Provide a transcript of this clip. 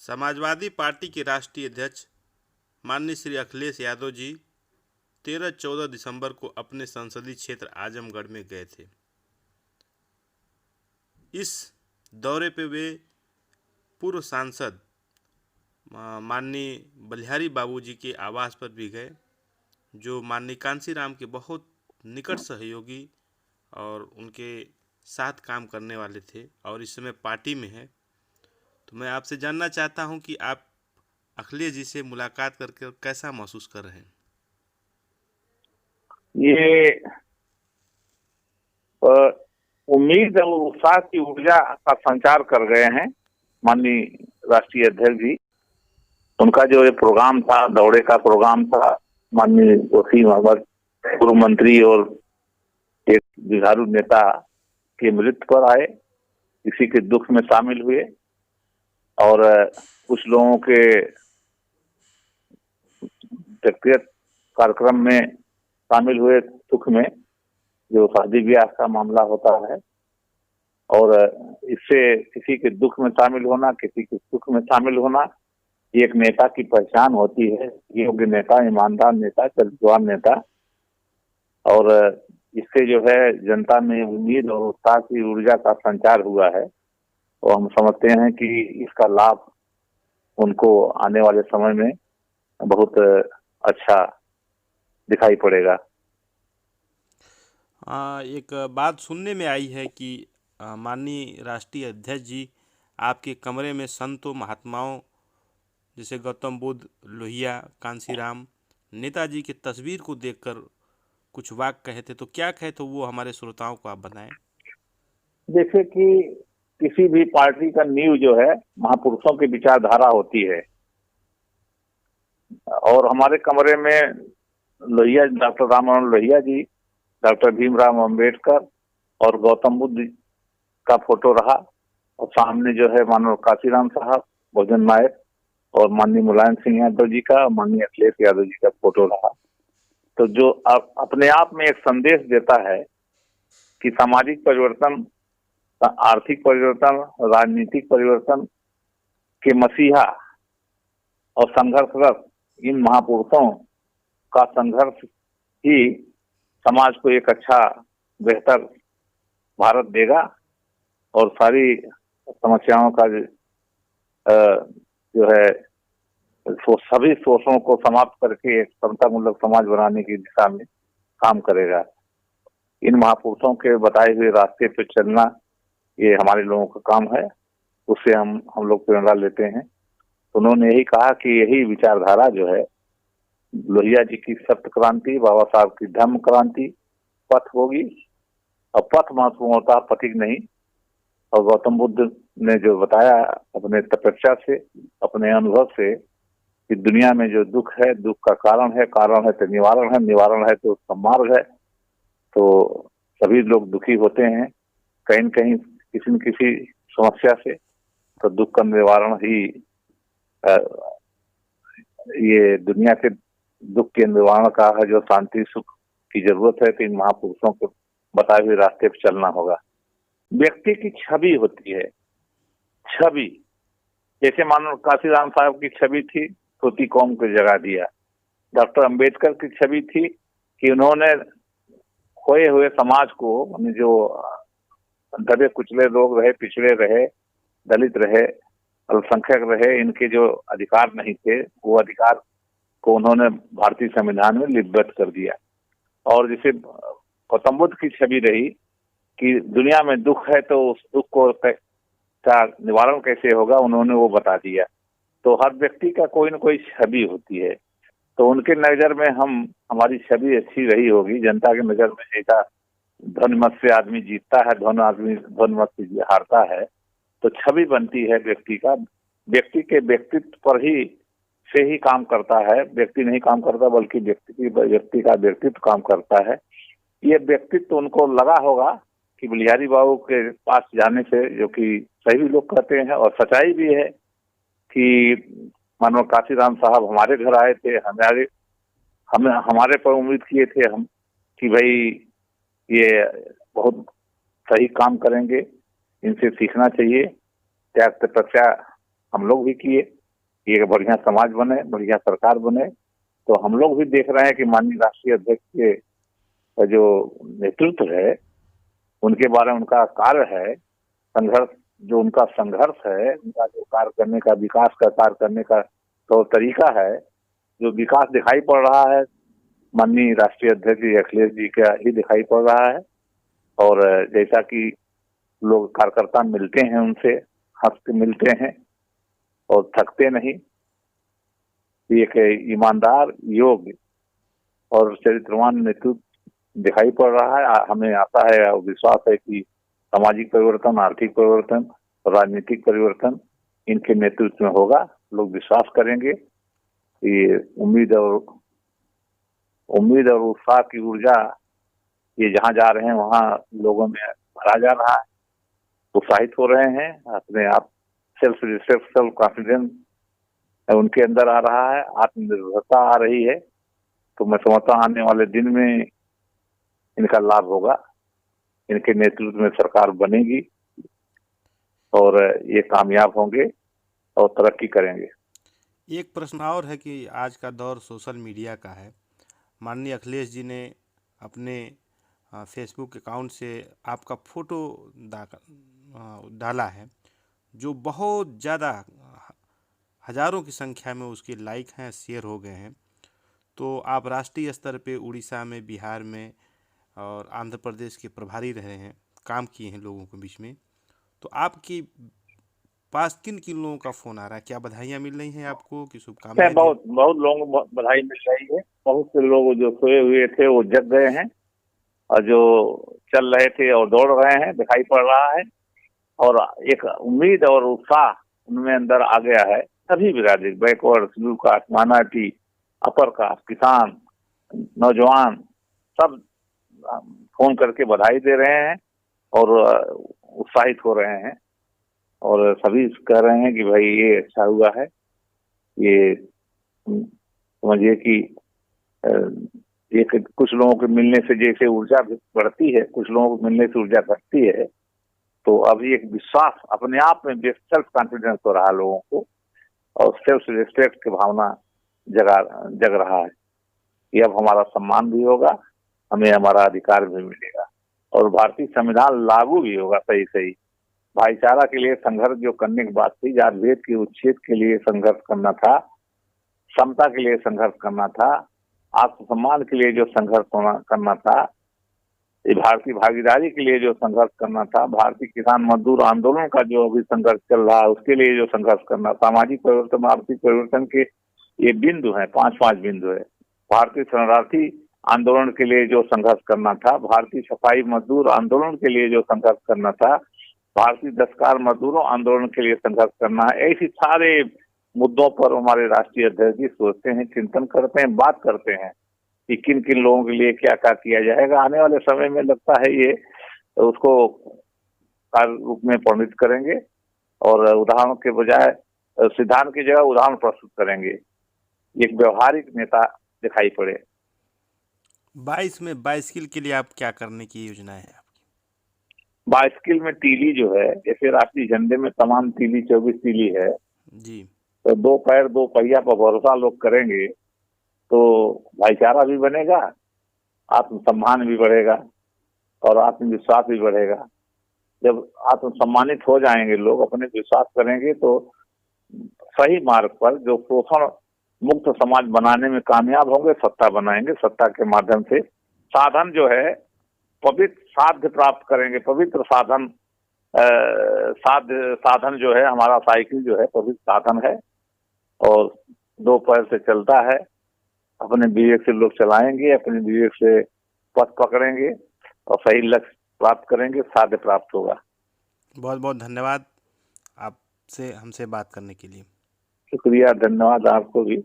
Samajwadi party के राष्ट्रीय अध्यक्ष माननीय श्री अखिलेश यादव जी 13-14 दिसंबर को अपने संसदीय क्षेत्र आजमगढ़ में गए थे। इस दौरे पे वे पूर्व सांसद माननीय बलिहारी बाबूजी के आवास पर भी गए, जो माननीय कांसीराम के बहुत निकट सहयोगी और उनके साथ काम करने वाले थे और इस समय पार्टी में है। तो मैं आपसे जानना चाहता हूं कि आप अखिलेश जी से मुलाकात करके कैसा महसूस कर रहे हैं? ये उम्मीद और उत्साह की ऊर्जा का संचार कर गए हैं माननीय राष्ट्रीय अध्यक्ष जी। उनका जो ये प्रोग्राम था, दौरे का प्रोग्राम था, माननीय वसीम अहमद पूर्व मंत्री और एक जुझारू नेता के मृत्यु पर आए, किसी के दुख में शामिल हुए और कुछ लोगों के व्यक्तिगत कार्यक्रम में शामिल हुए दुख में, जो शादी ब्याह का मामला होता है। और इससे किसी के दुख में शामिल होना, किसी के सुख में शामिल होना, एक नेता की पहचान होती है। योग्य नेता, ईमानदार नेता, चरित्रवान नेता। और इससे जो है जनता में उम्मीद और उत्साह की ऊर्जा का संचार हुआ है और हम समझते हैं कि इसका लाभ उनको आने वाले समय में बहुत अच्छा दिखाई पड़ेगा। एक बात सुनने में आई है कि माननीय राष्ट्रीय अध्यक्ष जी आपके कमरे में संतों महात्माओं जैसे गौतम बुद्ध, लोहिया, कांसीराम, नेताजी की तस्वीर को देखकर कुछ वाक्य कहे थे, तो क्या कहे थे वो हमारे श्रोताओं को आप बताएं। जैसे कि किसी भी पार्टी का नींव जो है महापुरुषों की विचारधारा होती है और हमारे कमरे में लोहिया, डॉक्टर राम मनोहर लोहिया जी, डॉक्टर भीमराव अंबेडकर और गौतम बुद्ध का फोटो रहा और सामने जो है माननीय कांसीराम साहब, बहुजन नायक और माननीय मुलायम सिंह यादव जी का, माननीय अखिलेश यादव जी का फोटो रहा। तो जो अपने आप में एक संदेश देता है कि सामाजिक परिवर्तन, आर्थिक परिवर्तन, राजनीतिक परिवर्तन के मसीहा और संघर्षरत इन महापुरुषों का संघर्ष ही समाज को एक अच्छा बेहतर भारत देगा और सारी समस्याओं का जो है सभी शोषणों को समाप्त करके एक समतामूलक समाज बनाने की दिशा में काम करेगा। इन महापुरुषों के बताए हुए रास्ते पे चलना ये हमारे लोगों का काम है, उससे हम लोग प्रेरणा लेते हैं। उन्होंने यही कहा कि यही विचारधारा जो है लोहिया जी की सप्त क्रांति, बाबा साहब की धम्म क्रांति पथ होगी और पथ महत्वपूर्ण होता, पथिक नहीं। और गौतम बुद्ध ने जो बताया अपने तपस्या से, अपने अनुभव से कि दुनिया में जो दुख है, दुख का कारण है तो निवारण है, निवारण है तो उसका मार्ग है। तो सभी लोग दुखी होते हैं कहीं न कहीं किसी न किसी समस्या से, तो दुख का निवारण ही ये दुनिया के दुख के निवारण का है, जो शांति सुख की जरूरत है। तो इन महापुरुषों को बताए हुए रास्ते पर चलना होगा। व्यक्ति की छवि होती है, छवि जैसे मानो कांसीराम साहब की छवि थी, धोती कौम को जगा दिया। डॉक्टर अंबेडकर की छवि थी कि उन्होंने खोए हुए समाज को, जो दबे कुचले लोग रहे, पिछड़े रहे, दलित रहे, अल्पसंख्यक रहे, इनके जो अधिकार नहीं थे वो अधिकार को उन्होंने भारतीय संविधान में लिपिबद्ध कर दिया। और जैसे गौतम बुद्ध की छवि रही कि दुनिया में दुख है तो उस दुख को का निवारण कैसे होगा, उन्होंने वो बता दिया। तो हर व्यक्ति का कोई न कोई छवि होती है, तो उनके नजर में हमारी छवि अच्छी रही होगी। जनता के नजर में ऐसा धन मत से आदमी जीतता है, धन मत से हारता है। तो छवि बनती है व्यक्ति का, व्यक्ति के व्यक्तित्व पर ही से ही काम करता है। व्यक्ति नहीं काम करता बल्कि व्यक्ति का व्यक्तित्व काम करता है। ये व्यक्तित्व उनको लगा होगा कि बलिहारी बाबू के पास जाने से, जो कि सभी लोग कहते हैं और सच्चाई भी है कि मानो कांसीराम साहब हमारे घर आए थे, हमारे पर उम्मीद किए थे हम कि भाई ये बहुत सही काम करेंगे, इनसे सीखना चाहिए, त्याग तपस्या हम लोग भी किए कि एक बढ़िया समाज बने, बढ़िया सरकार बने। तो हम लोग भी देख रहे हैं कि माननीय राष्ट्रीय अध्यक्ष के जो नेतृत्व है, उनके बारे में उनका कार्य है, संघर्ष, जो उनका संघर्ष है, उनका जो कार्य करने का, विकास का कार्य करने का तौर तरीका है, जो विकास दिखाई पड़ रहा है, माननीय राष्ट्रीय अध्यक्ष जी अखिलेश जी का ही दिखाई पड़ रहा है। और जैसा कि लोग कार्यकर्ता मिलते हैं, उनसे हंस के मिलते हैं और थकते नहीं। एक ईमानदार, योग्य और चरित्रवान नेतृत्व दिखाई पड़ रहा है। हमें आशा है और विश्वास है कि सामाजिक परिवर्तन, आर्थिक परिवर्तन, राजनीतिक परिवर्तन इनके नेतृत्व में होगा। लोग विश्वास करेंगे। ये उम्मीद और उत्साह की ऊर्जा ये जहाँ जा रहे हैं वहाँ लोगों में भरा जा रहा है, उत्साहित हो रहे हैं। अपने आप सेल्फ रिस्पेक्ट, सेल्फ कॉन्फिडेंस उनके अंदर आ रहा है, आत्मनिर्भरता आ रही है। तो मैं समझता हूँ आने वाले दिन में इनका लाभ होगा, इनके नेतृत्व में सरकार बनेगी और ये कामयाब होंगे और तरक्की करेंगे। एक प्रश्न और है कि आज का दौर सोशल मीडिया का है। माननीय अखिलेश जी ने अपने फेसबुक अकाउंट से आपका फ़ोटो डाला है, जो बहुत ज़्यादा हज़ारों की संख्या में उसके लाइक हैं, शेयर हो गए हैं। तो आप राष्ट्रीय स्तर पे उड़ीसा में, बिहार में और आंध्र प्रदेश के प्रभारी रहे हैं, काम किए हैं लोगों के बीच में। तो आपकी पास किन किन लोगों का फ़ोन आ रहा है? क्या बधाइयाँ मिल रही हैं आपको कि शुभकामनाएं दी? बहुत लोगों को बधाई मिल रही है। बहुत से लोग जो सोए हुए थे वो जग गए हैं और जो चल रहे थे और दौड़ रहे हैं, दिखाई पड़ रहा है। और एक उम्मीद और उत्साह उनमें अंदर आ गया है। सभी बिरादरी, backward, schedule caste, minority, upper caste, किसान, नौजवान, सब फोन करके बधाई दे रहे हैं और उत्साहित हो रहे हैं। और सभी कह रहे हैं कि भाई ये अच्छा हुआ है। ये समझिए कि एक कुछ लोगों के मिलने से जैसे ऊर्जा बढ़ती है, कुछ लोगों को मिलने से ऊर्जा घटती है। तो अभी एक विश्वास अपने आप में, सेल्फ कॉन्फिडेंस हो रहा है लोगों को और सेल्फ रिस्पेक्ट की भावना जग रहा है कि अब हमारा सम्मान भी होगा, हमें हमारा अधिकार भी मिलेगा और भारतीय संविधान लागू भी होगा सही सही। भाईचारा के लिए संघर्ष जो करने की बात थी, जात भेद के उच्छेद के लिए संघर्ष करना था, समता के लिए संघर्ष करना था, आत्मसम्मान के लिए जो संघर्ष करना था, ये भारतीय भागीदारी के लिए जो संघर्ष करना था, भारतीय किसान मजदूर आंदोलन का जो अभी संघर्ष चल रहा है उसके लिए जो संघर्ष करना, सामाजिक परिवर्तन, आर्थिक परिवर्तन के ये बिंदु हैं, 5 बिंदु है। भारतीय शरणार्थी आंदोलन के लिए जो संघर्ष करना था, भारतीय सफाई मजदूर आंदोलन के लिए जो संघर्ष करना था, भारतीय दस्तकार मजदूरों आंदोलन के लिए संघर्ष करना है। ऐसी सारे मुद्दों पर हमारे राष्ट्रीय अध्यक्ष जी सोचते हैं, चिंतन करते हैं, बात करते हैं कि किन किन लोगों के लिए क्या क्या किया जाएगा। आने वाले समय में लगता है ये उसको कार्य रूप में परिणित करेंगे और उदाहरण के बजाय, सिद्धांत की जगह उदाहरण प्रस्तुत करेंगे। एक व्यवहारिक नेता दिखाई पड़े। 22 में बाइसिकल के लिए आप क्या करने की योजना है आपकी? बाइसिकल में तीली जो है, जैसे राष्ट्रीय झंडे में तमाम तीली 24 तीली है जी, तो 2 पैर 2 पहिया पर भरोसा लोग करेंगे तो भाईचारा भी बनेगा, आत्मसम्मान भी बढ़ेगा और आत्मविश्वास भी बढ़ेगा। जब आत्मसम्मानित हो जाएंगे लोग, अपने विश्वास करेंगे तो सही मार्ग पर जो शोषण मुक्त समाज बनाने में कामयाब होंगे, सत्ता बनाएंगे। सत्ता के माध्यम से साधन जो है पवित्र साध्य प्राप्त करेंगे। पवित्र साधन साधन जो है हमारा साइकिल जो है पवित्र साधन है और 2 पैर से चलता है। अपने विवेक से लोग चलाएंगे, अपने विवेक से पथ पकड़ेंगे और सही लक्ष्य प्राप्त करेंगे, साध्य प्राप्त होगा। बहुत बहुत धन्यवाद आपसे हमसे बात करने के लिए। शुक्रिया, धन्यवाद आपको भी।